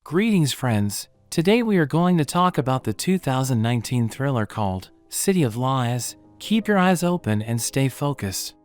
Greetings friends, today we are going to talk about the 2019 thriller called City of Lies. Keep your eyes open and stay focused.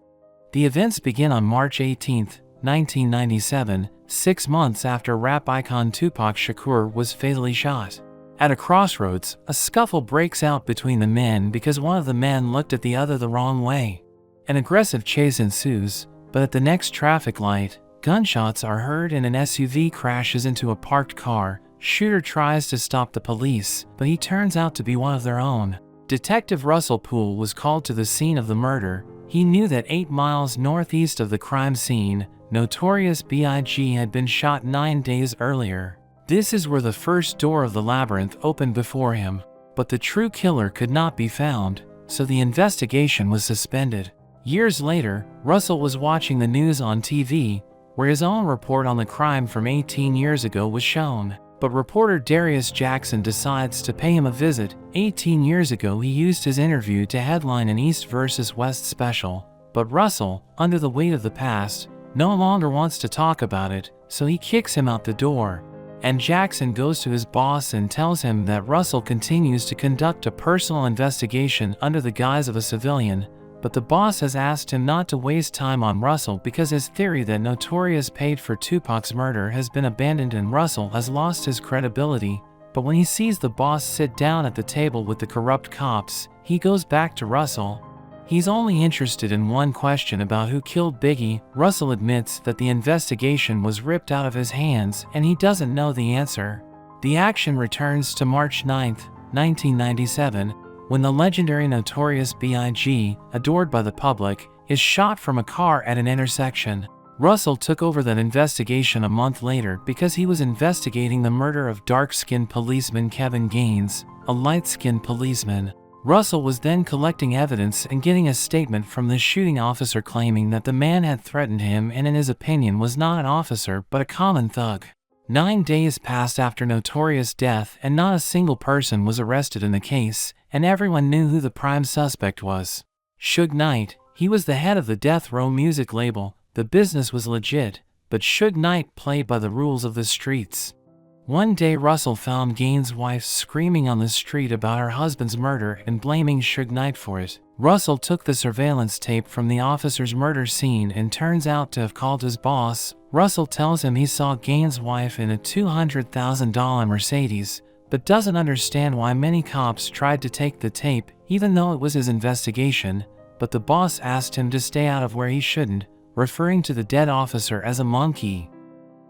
The events begin on March 18, 1997, 6 months after rap icon TUPAC Shakur was fatally shot. At a crossroads, a scuffle breaks out between the men because one of the men looked at the other the wrong way. An aggressive chase ensues, but at the next traffic light, gunshots are heard and an SUV crashes into a parked car. Shooter tries to stop the police, but he turns out to be one of their own. Detective Russell Poole was called to the scene of the murder. He knew that 8 miles northeast of the crime scene, Notorious B.I.G. had been shot 9 days earlier. This is where the first door of the labyrinth opened before him. But the true killer could not be found, so the investigation was suspended. Years later, Russell was watching the news on TV, where his own report on the crime from 18 years ago was shown. But reporter Darius Jackson decides to pay him a visit. 18 years ago he used his interview to headline an East vs. West special. But Russell, under the weight of the past, no longer wants to talk about it, so he kicks him out the door. And Jackson goes to his boss and tells him that Russell continues to conduct a personal investigation under the guise of a civilian. But the boss has asked him not to waste time on Russell because his theory that Notorious paid for Tupac's murder has been abandoned and Russell has lost his credibility. But when he sees the boss sit down at the table with the corrupt cops, he goes back to Russell. He's only interested in one question about who killed Biggie. Russell admits that the investigation was ripped out of his hands and he doesn't know the answer. The action returns to March 9, 1997. When the legendary Notorious B.I.G., adored by the public, is shot from a car at an intersection. Russell took over that investigation a month later because he was investigating the murder of dark-skinned policeman Kevin Gaines, a light-skinned policeman. Russell was then collecting evidence and getting a statement from the shooting officer claiming that the man had threatened him and in his opinion was not an officer but a common thug. 9 days passed after Notorious' death and not a single person was arrested in the case, and everyone knew who the prime suspect was. Suge Knight. He was the head of the Death Row music label. The business was legit, but Suge Knight played by the rules of the streets. One day Russell found Gaines' wife screaming on the street about her husband's murder and blaming Suge Knight for it. Russell took the surveillance tape from the officer's murder scene and turns out to have called his boss. Russell tells him he saw Gaines' wife in a $200,000 Mercedes, but doesn't understand why many cops tried to take the tape, even though it was his investigation. But the boss asked him to stay out of where he shouldn't, referring to the dead officer as a monkey.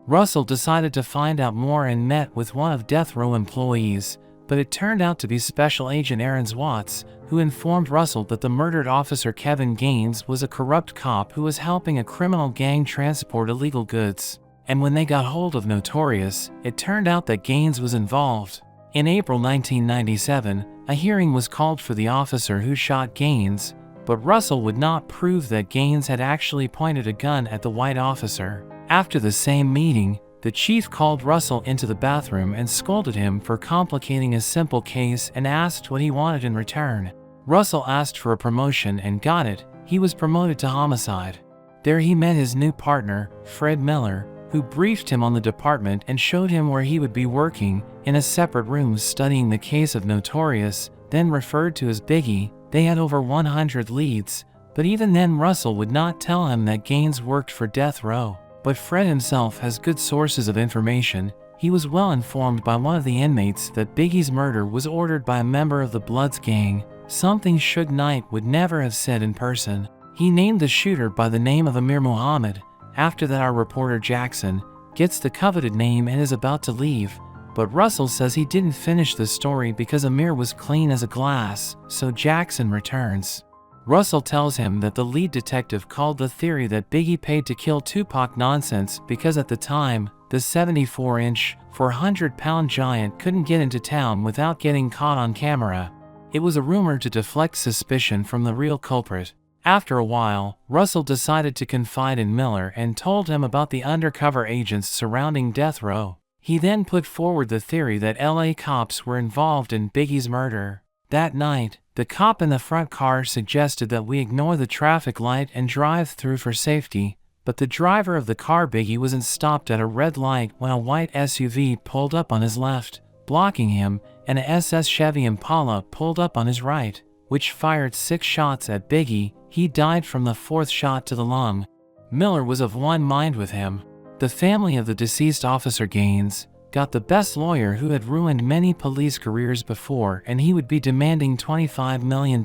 Russell decided to find out more and met with one of Death Row employees, but it turned out to be Special Agent Aaron Watts, who informed Russell that the murdered officer Kevin Gaines was a corrupt cop who was helping a criminal gang transport illegal goods. And when they got hold of Notorious, it turned out that Gaines was involved. In April 1997, a hearing was called for the officer who shot Gaines, but Russell would not prove that Gaines had actually pointed a gun at the white officer. After the same meeting, the chief called Russell into the bathroom and scolded him for complicating a simple case and asked what he wanted in return. Russell asked for a promotion and got it. He was promoted to homicide. There he met his new partner, Fred Miller, who briefed him on the department and showed him where he would be working, in a separate room studying the case of Notorious, then referred to as Biggie. They had over 100 leads, but even then Russell would not tell him that Gaines worked for Death Row. But Fred himself has good sources of information. He was well informed by one of the inmates that Biggie's murder was ordered by a member of the Bloods gang, something Suge Knight would never have said in person. He named the shooter by the name of Amir Muhammad. After that, our reporter Jackson gets the coveted name and is about to leave, but Russell says he didn't finish the story because Amir was clean as a glass, so Jackson returns. Russell tells him that the lead detective called the theory that Biggie paid to kill Tupac nonsense because at the time, the 74-inch, 400-pound giant couldn't get into town without getting caught on camera. It was a rumor to deflect suspicion from the real culprit. After a while, Russell decided to confide in Miller and told him about the undercover agents surrounding Death Row. He then put forward the theory that LA cops were involved in Biggie's murder. That night, the cop in the front car suggested that we ignore the traffic light and drive through for safety, but the driver of the car Biggie was in stopped at a red light when a white SUV pulled up on his left, blocking him, and a SS Chevy Impala pulled up on his right, which fired 6 shots at Biggie. He died from the 4th shot to the lung. Miller was of one mind with him. The family of the deceased Officer Gaines got the best lawyer who had ruined many police careers before, and he would be demanding $25 million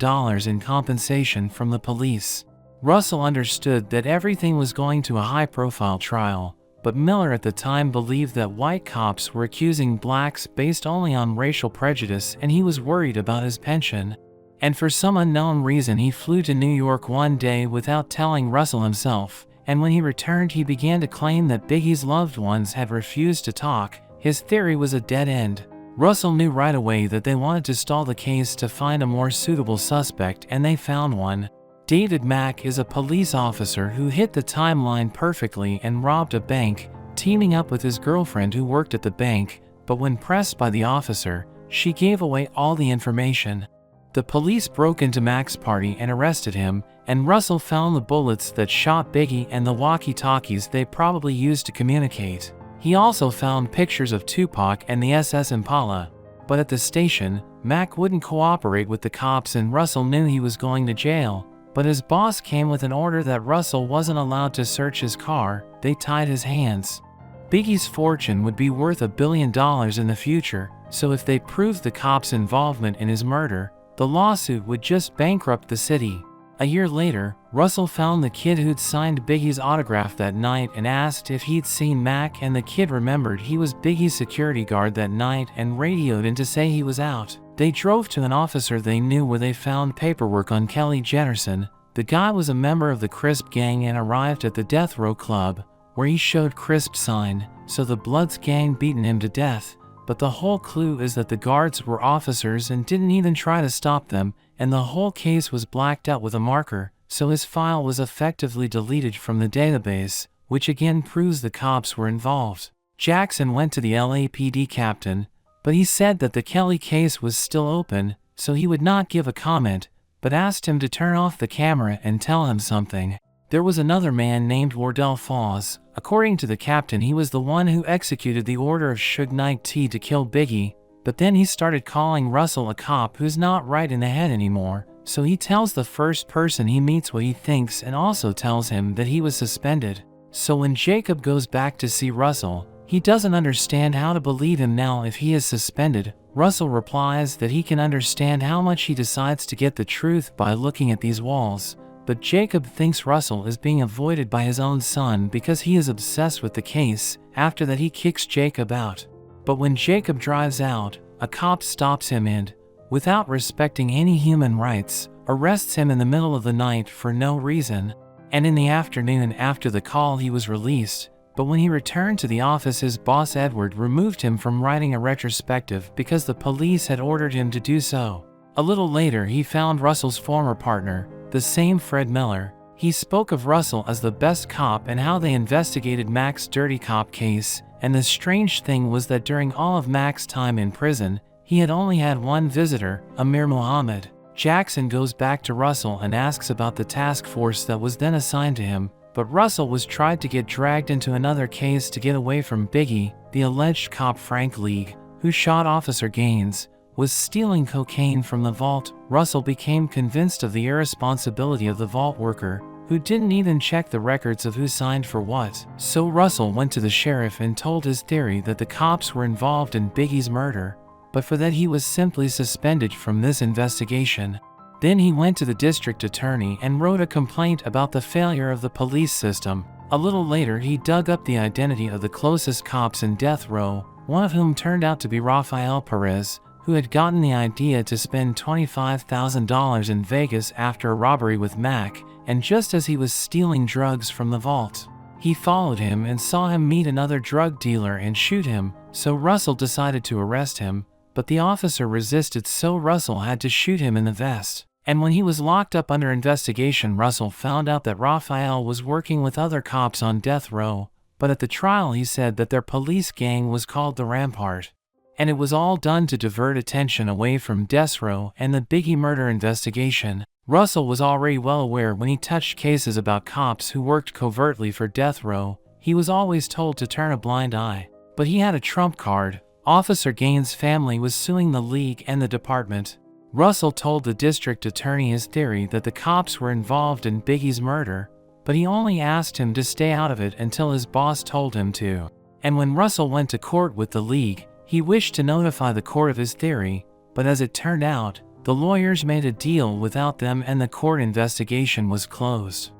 in compensation from the police. Russell understood that everything was going to a high-profile trial, but Miller at the time believed that white cops were accusing blacks based only on racial prejudice, and he was worried about his pension. And for some unknown reason he flew to New York one day without telling Russell himself, and when he returned he began to claim that Biggie's loved ones had refused to talk. His theory was a dead end. Russell knew right away that they wanted to stall the case to find a more suitable suspect, and they found one. David Mack is a police officer who hit the timeline perfectly and robbed a bank, teaming up with his girlfriend who worked at the bank, but when pressed by the officer, she gave away all the information. The police broke into Mack's party and arrested him, and Russell found the bullets that shot Biggie and the walkie-talkies they probably used to communicate. He also found pictures of TUPAC and the SS Impala. But at the station, Mack wouldn't cooperate with the cops and Russell knew he was going to jail. But his boss came with an order that Russell wasn't allowed to search his car. They tied his hands. Biggie's fortune would be worth $1 billion in the future, so if they proved the cops' involvement in his murder, the lawsuit would just bankrupt the city. A year later, Russell found the kid who'd signed Biggie's autograph that night and asked if he'd seen Mack, and the kid remembered he was Biggie's security guard that night and radioed in to say he was out. They drove to an officer they knew where they found paperwork on Kelly Jetterson. The guy was a member of the Crisp gang and arrived at the Death Row Club, where he showed Crisp's sign, so the Bloods gang beaten him to death. But the whole clue is that the guards were officers and didn't even try to stop them, and the whole case was blacked out with a marker, so his file was effectively deleted from the database, which again proves the cops were involved. Jackson went to the LAPD captain, but he said that the Kelly case was still open, so he would not give a comment, but asked him to turn off the camera and tell him something. There was another man named Wardell Foss. According to the captain, he was the one who executed the order of JOHHNY to kill Biggie, but then he started calling Russell a cop who's not right in the head anymore, so he tells the first person he meets what he thinks and also tells him that he was suspended. So when Jacob goes back to see Russell, he doesn't understand how to believe him now if he is suspended. Russell replies that he can understand how much he decides to get the truth by looking at these walls, but Jacob thinks Russell is being avoided by his own son because he is obsessed with the case. After that he kicks Jacob out. But when Jacob drives out, a cop stops him and, without respecting any human rights, arrests him in the middle of the night for no reason. And in the afternoon after the call he was released. But when he returned to the office, his boss Edward removed him from writing a retrospective because the police had ordered him to do so. A little later he found Russell's former partner, the same Fred Miller. He spoke of Russell as the best cop and how they investigated Mack's dirty cop case, and the strange thing was that during all of Mack's time in prison, he had only had one visitor, Amir Muhammad. Jackson goes back to Russell and asks about the task force that was then assigned to him, but Russell was tried to get dragged into another case to get away from Biggie. The alleged cop Frank League, who shot Officer Gaines, was stealing cocaine from the vault. Russell became convinced of the irresponsibility of the vault worker, who didn't even check the records of who signed for what. So Russell went to the sheriff and told his theory that the cops were involved in Biggie's murder, but for that he was simply suspended from this investigation. Then he went to the district attorney and wrote a complaint about the failure of the police system. A little later he dug up the identity of the closest cops in death row, one of whom turned out to be Rafael Perez, who had gotten the idea to spend $25,000 in Vegas after a robbery with Mack, and just as he was stealing drugs from the vault. He followed him and saw him meet another drug dealer and shoot him, so Russell decided to arrest him, but the officer resisted, so Russell had to shoot him in the vest. And when he was locked up under investigation, Russell found out that Rafael was working with other cops on death row, but at the trial he said that their police gang was called the Rampart. And it was all done to divert attention away from death row and the Biggie murder investigation. Russell was already well aware when he touched cases about cops who worked covertly for death row. He was always told to turn a blind eye. But he had a trump card. Officer Gaines' family was suing the league and the department. Russell told the district attorney his theory that the cops were involved in Biggie's murder, but he only asked him to stay out of it until his boss told him to. And when Russell went to court with the league, he wished to notify the court of his theory, but as it turned out, the lawyers made a deal without them and the court investigation was closed.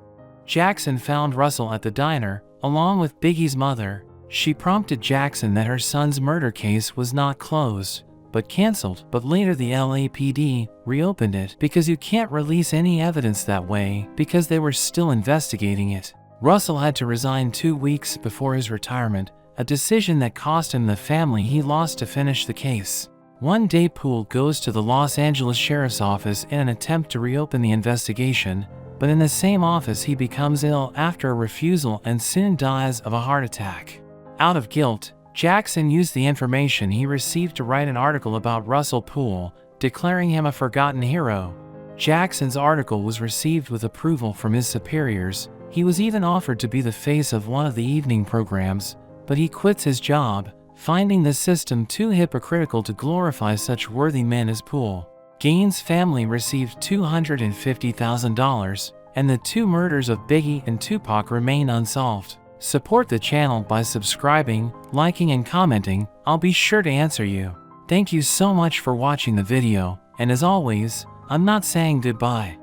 Jackson found Russell at the diner, along with Biggie's mother. She prompted Jackson that her son's murder case was not closed, but canceled. But later the LAPD reopened it because you can't release any evidence that way because they were still investigating it. Russell had to resign 2 weeks before his retirement, a decision that cost him the family he lost to finish the case. One day Poole goes to the Los Angeles Sheriff's Office in an attempt to reopen the investigation, but in the same office he becomes ill after a refusal and soon dies of a heart attack. Out of guilt, Jackson used the information he received to write an article about Russell Poole, declaring him a forgotten hero. Jackson's article was received with approval from his superiors. He was even offered to be the face of one of the evening programs, but he quits his job, finding the system too hypocritical to glorify such worthy men as Poole. Gaines' family received $250,000, and the 2 murders of Biggie and Tupac remain unsolved. Support the channel by subscribing, liking, and commenting. I'll be sure to answer you. Thank you so much for watching the video, and as always, I'm not saying goodbye.